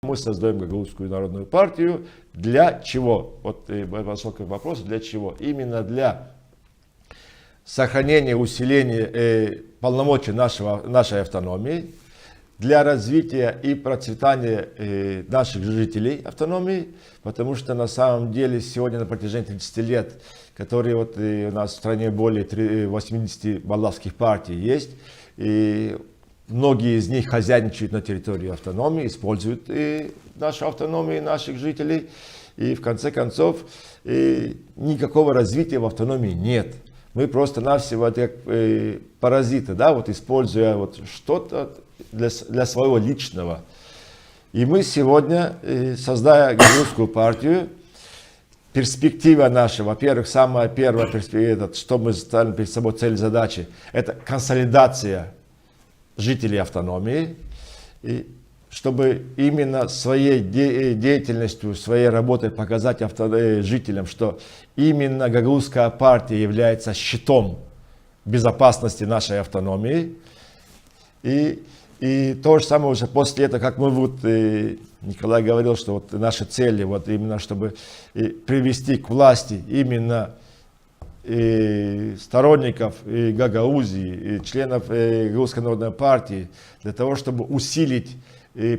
Мы создаем Гагаузскую народную партию. Для чего? Вот высокий вопрос, для чего? Именно для сохранения, усиления полномочий нашей автономии, для развития и процветания наших жителей автономии, потому что на самом деле сегодня на протяжении 30 лет, которые вот у нас в стране более 80 молдавских партий есть, и многие из них хозяйничают на территории автономии, используют нашу автономию, наших жителей. И в конце концов никакого развития в автономии нет. Мы просто-навсего как паразиты, да, вот используя вот что-то для своего личного. И мы сегодня, создая Гагаузскую партию, перспектива наша, во-первых, самая первая перспектива, что мы ставим перед собой цель задачи, это консолидация жителей автономии, и чтобы именно своей деятельностью, своей работой показать жителям, что именно Гагаузская партия является щитом безопасности нашей автономии. И то же самое уже после этого, как мы вот, Николай говорил, что вот наши цели, вот именно чтобы привести к власти именно сторонников Гагаузии, членов Гагаузской народной партии, для того, чтобы усилить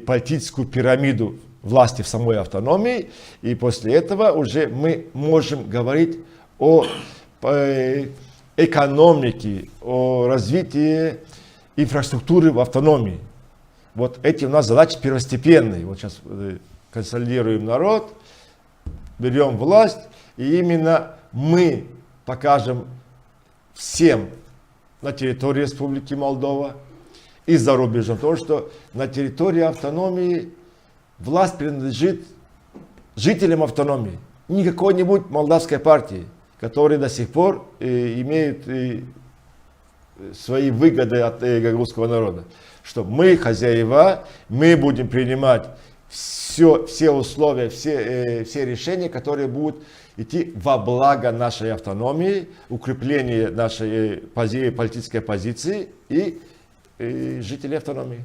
политическую пирамиду власти в самой автономии. И после этого уже мы можем говорить о экономике, о развитии инфраструктуры в автономии. Вот эти у нас задачи первостепенные. Вот сейчас консолидируем народ, берем власть, и именно мы покажем всем на территории Республики Молдова и за рубежом то, что на территории автономии власть принадлежит жителям автономии, не какой-нибудь молдавской партии, которые до сих пор имеют свои выгоды от гагаузского народа. Что мы хозяева, мы будем принимать все условия, все решения, которые будут идти во благо нашей автономии, укрепление нашей политической позиции и жителей автономии.